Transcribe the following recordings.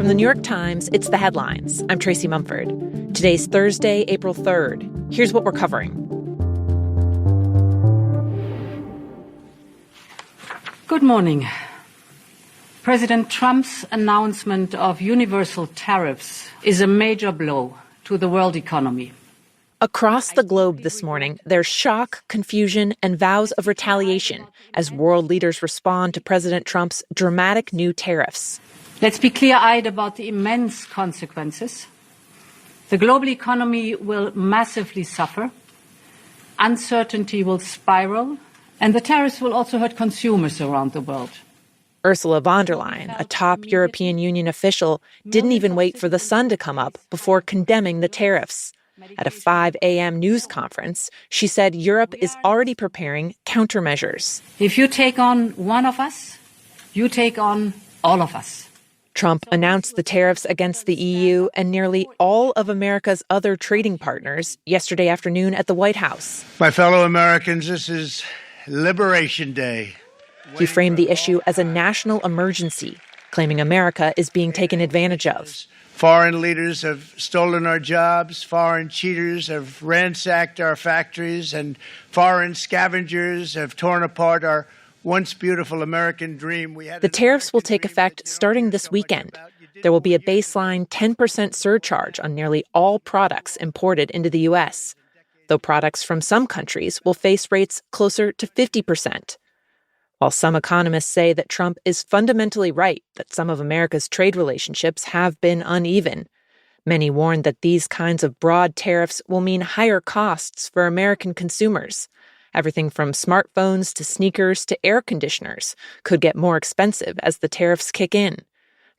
From the New York Times, it's The Headlines. I'm Tracy Mumford. Today's Thursday, April 3rd. Here's what we're covering. Good morning. President Trump's announcement of universal tariffs is a major blow to the world economy. Across the globe this morning, there's shock, confusion, and vows of retaliation as world leaders respond to President Trump's dramatic new tariffs. Let's be clear-eyed about the immense consequences. The global economy will massively suffer. Uncertainty will spiral, and the tariffs will also hurt consumers around the world. Ursula von der Leyen, a top European Union official, didn't even wait for the sun to come up before condemning the tariffs. At a 5 a.m. news conference, she said Europe is already preparing countermeasures. If you take on one of us, you take on all of us. Trump announced the tariffs against the EU and nearly all of America's other trading partners yesterday afternoon at the White House. My fellow Americans, this is Liberation Day. He framed the issue as a national emergency, claiming America is being taken advantage of. Foreign leaders have stolen our jobs, foreign cheaters have ransacked our factories, and foreign scavengers have torn apart our once beautiful American dream. The tariffs will take effect starting this weekend. There will be a baseline 10% surcharge on nearly all products imported into the U.S., though products from some countries will face rates closer to 50%. While some economists say that Trump is fundamentally right that some of America's trade relationships have been uneven, many warn that these kinds of broad tariffs will mean higher costs for American consumers. Everything from smartphones to sneakers to air conditioners could get more expensive as the tariffs kick in.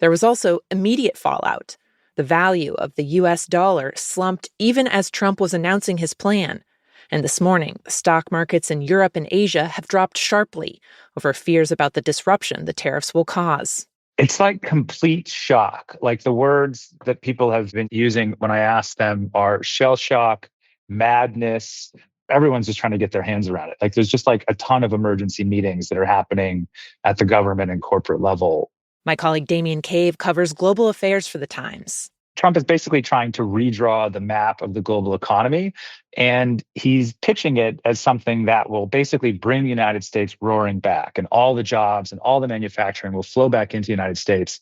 There was also immediate fallout. The value of the U.S. dollar slumped even as Trump was announcing his plan. And this morning, the stock markets in Europe and Asia have dropped sharply over fears about the disruption the tariffs will cause. It's like complete shock. Like the words that people have been using when I ask them are shell shock, madness. Everyone's just trying to get their hands around it. Like there's just like a ton of emergency meetings that are happening at the government and corporate level. My colleague Damian Cave covers global affairs for The Times. Trump is basically trying to redraw the map of the global economy, and he's pitching it as something that will basically bring the United States roaring back, and all the jobs and all the manufacturing will flow back into the United States.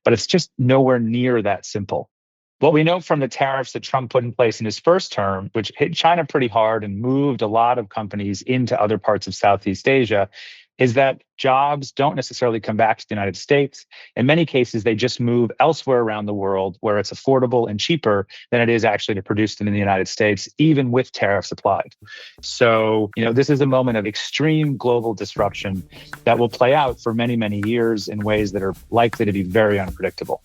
But it's just nowhere near that simple. What we know from the tariffs that Trump put in place in his first term, which hit China pretty hard and moved a lot of companies into other parts of Southeast Asia, is that jobs don't necessarily come back to the United States. In many cases, they just move elsewhere around the world where it's affordable and cheaper than it is actually to produce them in the United States, even with tariffs applied. So, this is a moment of extreme global disruption that will play out for many, many years in ways that are likely to be very unpredictable.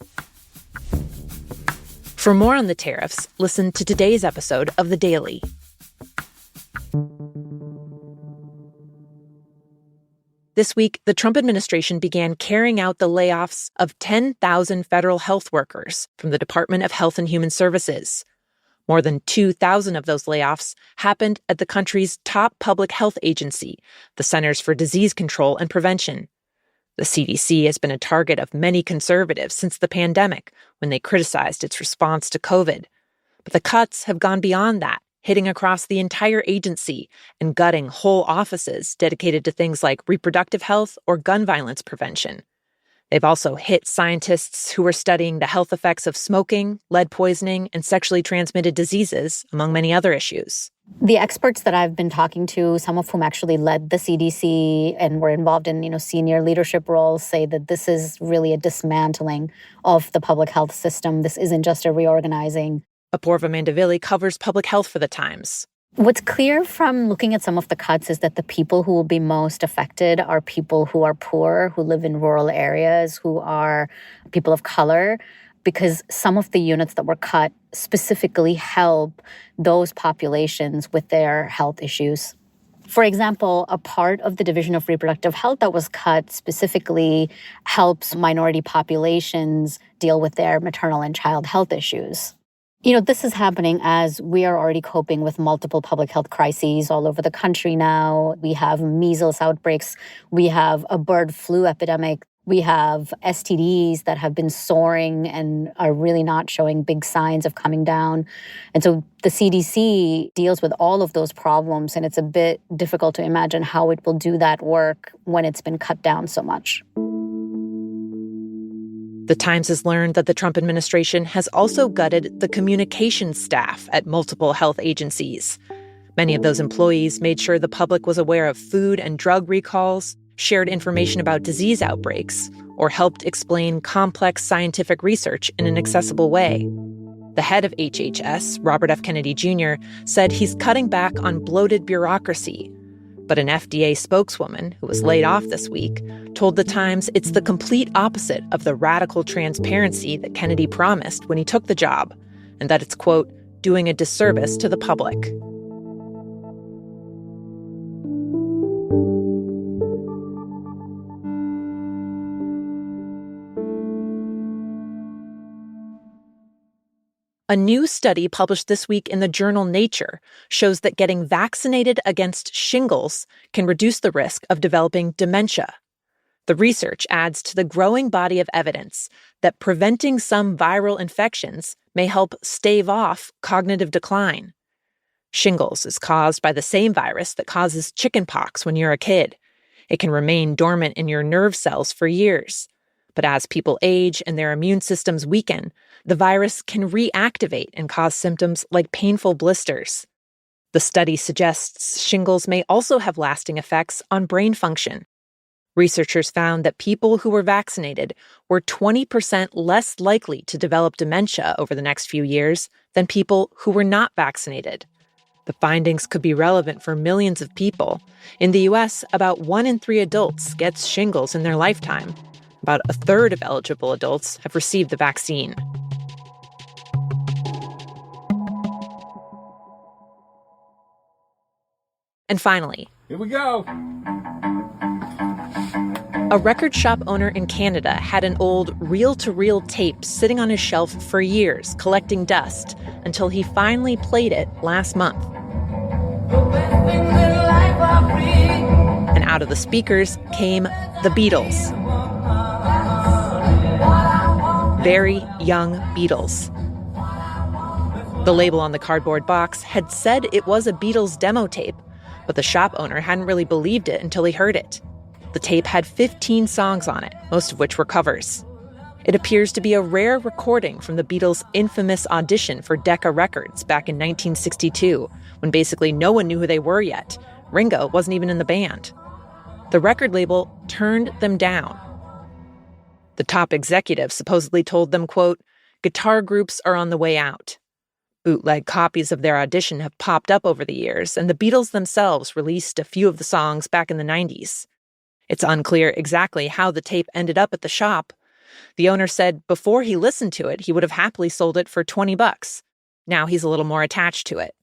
For more on the tariffs, listen to today's episode of The Daily. This week, the Trump administration began carrying out the layoffs of 10,000 federal health workers from the Department of Health and Human Services. More than 2,000 of those layoffs happened at the country's top public health agency, the Centers for Disease Control and Prevention. The CDC has been a target of many conservatives since the pandemic, when they criticized its response to COVID. But the cuts have gone beyond that, hitting across the entire agency and gutting whole offices dedicated to things like reproductive health or gun violence prevention. They've also hit scientists who are studying the health effects of smoking, lead poisoning, and sexually transmitted diseases, among many other issues. The experts that I've been talking to, some of whom actually led the CDC and were involved in, senior leadership roles, say that this is really a dismantling of the public health system. This isn't just a reorganizing. Apoorva Mandavilli covers public health for The Times. What's clear from looking at some of the cuts is that the people who will be most affected are people who are poor, who live in rural areas, who are people of color, because some of the units that were cut specifically help those populations with their health issues. For example, a part of the Division of Reproductive Health that was cut specifically helps minority populations deal with their maternal and child health issues. This is happening as we are already coping with multiple public health crises all over the country now. We have measles outbreaks. We have a bird flu epidemic. We have STDs that have been soaring and are really not showing big signs of coming down. And so the CDC deals with all of those problems, and it's a bit difficult to imagine how it will do that work when it's been cut down so much. The Times has learned that the Trump administration has also gutted the communications staff at multiple health agencies. Many of those employees made sure the public was aware of food and drug recalls, shared information about disease outbreaks, or helped explain complex scientific research in an accessible way. The head of HHS, Robert F. Kennedy Jr., said he's cutting back on bloated bureaucracy. But an FDA spokeswoman, who was laid off this week, told The Times it's the complete opposite of the radical transparency that Kennedy promised when he took the job, and that it's, quote, doing a disservice to the public. A new study published this week in the journal Nature shows that getting vaccinated against shingles can reduce the risk of developing dementia. The research adds to the growing body of evidence that preventing some viral infections may help stave off cognitive decline. Shingles is caused by the same virus that causes chickenpox when you're a kid. It can remain dormant in your nerve cells for years. But as people age and their immune systems weaken, the virus can reactivate and cause symptoms like painful blisters. The study suggests shingles may also have lasting effects on brain function. Researchers found that people who were vaccinated were 20% less likely to develop dementia over the next few years than people who were not vaccinated. The findings could be relevant for millions of people. In the U.S., about 1 in 3 adults gets shingles in their lifetime. About a third of eligible adults have received the vaccine. And finally, here we go. A record shop owner in Canada had an old reel-to-reel tape sitting on his shelf for years, collecting dust, until he finally played it last month. And out of the speakers came the Beatles. Very young Beatles. The label on the cardboard box had said it was a Beatles demo tape, but the shop owner hadn't really believed it until he heard it. The tape had 15 songs on it, most of which were covers. It appears to be a rare recording from the Beatles' infamous audition for Decca Records back in 1962, when basically no one knew who they were yet. Ringo wasn't even in the band. The record label turned them down. The top executive supposedly told them, quote, guitar groups are on the way out. Bootleg copies of their audition have popped up over the years, and the Beatles themselves released a few of the songs back in the 90s. It's unclear exactly how the tape ended up at the shop. The owner said before he listened to it, he would have happily sold it for $20. Now he's a little more attached to it.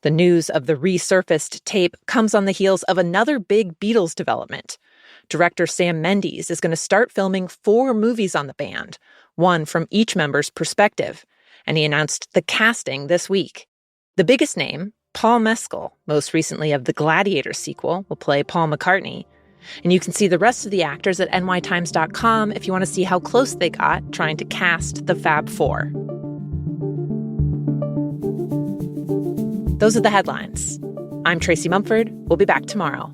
The news of the resurfaced tape comes on the heels of another big Beatles development. Director Sam Mendes is going to start filming 4 movies on the band, one from each member's perspective, and he announced the casting this week. The biggest name, Paul Mescal, most recently of the Gladiator sequel, will play Paul McCartney. And you can see the rest of the actors at nytimes.com if you want to see how close they got trying to cast the Fab Four. Those are the headlines. I'm Tracy Mumford. We'll be back tomorrow.